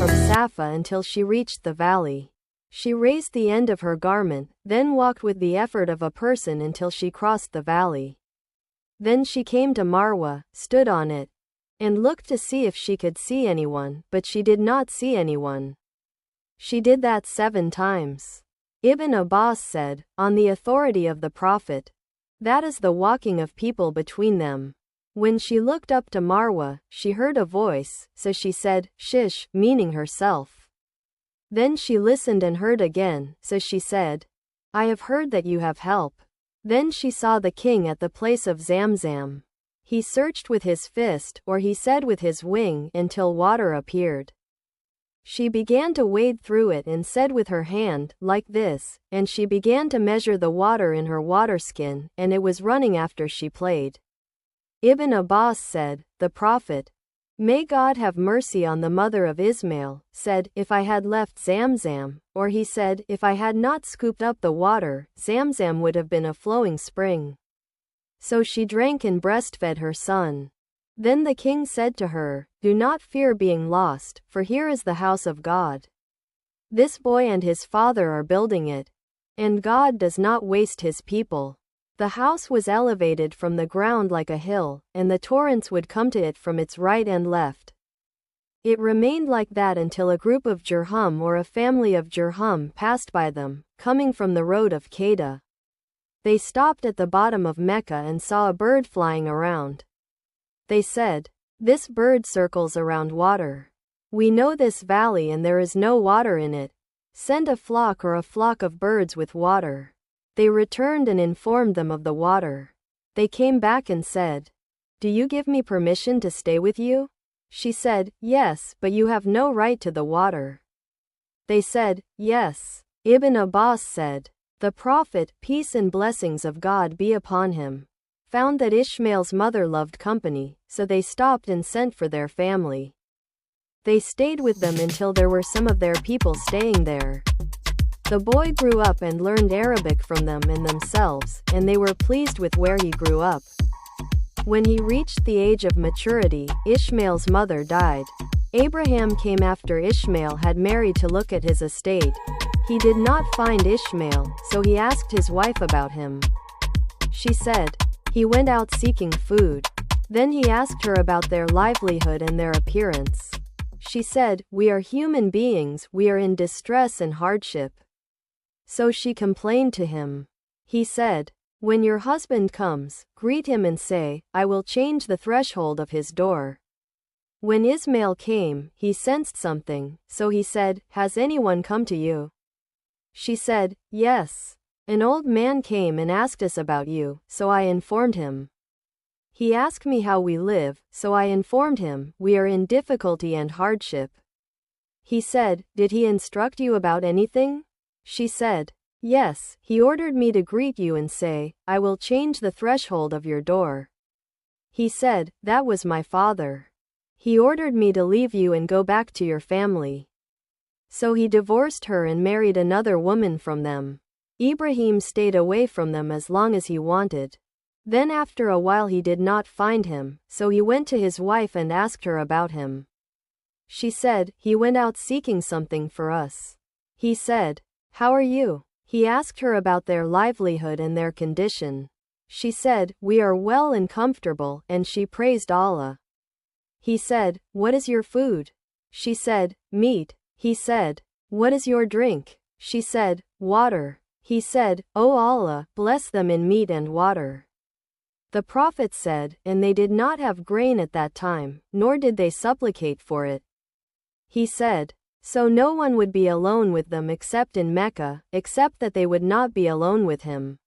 from Safa until she reached the valley. She raised the end of her garment, then walked with the effort of a person until she crossed the valley. Then she came to Marwa, stood on it, and looked to see if she could see anyone, but she did not see anyone. She did that 7 times. Ibn Abbas said, on the authority of the Prophet, that is the walking of people between them. When she looked up to Marwa, she heard a voice, so she said, Shish, meaning herself. Then she listened and heard again, so she said, I have heard that you have help. Then she saw the king at the place of Zamzam. He searched with his fist, or he said with his wing, until water appeared. She began to wade through it and said with her hand, like this, and she began to measure the water in her waterskin, and it was running after she played. Ibn Abbas said, the Prophet, may God have mercy on the mother of Ismail, said, if I had left Zamzam, or he said, if I had not scooped up the water, Zamzam would have been a flowing spring. So she drank and breastfed her son. Then the king said to her, do not fear being lost, for here is the house of God. This boy and his father are building it, and God does not waste his people. The house was elevated from the ground like a hill, and the torrents would come to it from its right and left. It remained like that until a group of Jurhum or a family of Jurhum passed by them, coming from the road of Qaeda. They stopped at the bottom of Mecca and saw a bird flying around. They said, this bird circles around water. We know this valley and there is no water in it. Send a flock or a flock of birds with water. They returned and informed them of the water. They came back and said, do you give me permission to stay with you? She said, yes, but you have no right to the water. They said, yes. Ibn Abbas said, the Prophet, peace and blessings of God be upon him, found that Ishmael's mother loved company, so they stopped and sent for their family. They stayed with them until there were some of their people staying there. The boy grew up and learned Arabic from them and themselves, and they were pleased with where he grew up. When he reached the age of maturity, Ishmael's mother died. Abraham came after Ishmael had married to look at his estate. He did not find Ishmael, so he asked his wife about him. She said, he went out seeking food. Then he asked her about their livelihood and their appearance. She said, we are human beings, we are in distress and hardship. So she complained to him. He said, when your husband comes, greet him and say, I will change the threshold of his door. When Ismail came, he sensed something, so he said, has anyone come to you? She said, yes. An old man came and asked us about you, so I informed him. He asked me how we live, so I informed him, we are in difficulty and hardship. He said, did he instruct you about anything? She said, yes, he ordered me to greet you and say, I will change the threshold of your door. He said, that was my father. He ordered me to leave you and go back to your family. So he divorced her and married another woman from them. Ibrahim stayed away from them as long as he wanted. Then after a while he did not find him, so he went to his wife and asked her about him. She said, he went out seeking something for us. He said, how are you? He asked her about their livelihood and their condition. She said, we are well and comfortable, and she praised Allah. He said, what is your food? She said, meat. He said, what is your drink? She said, water. He said, O Allah, bless them in meat and water. The Prophet said, and they did not have grain at that time, nor did they supplicate for it. He said, so no one would be alone with them except in Mecca, except that they would not be alone with him.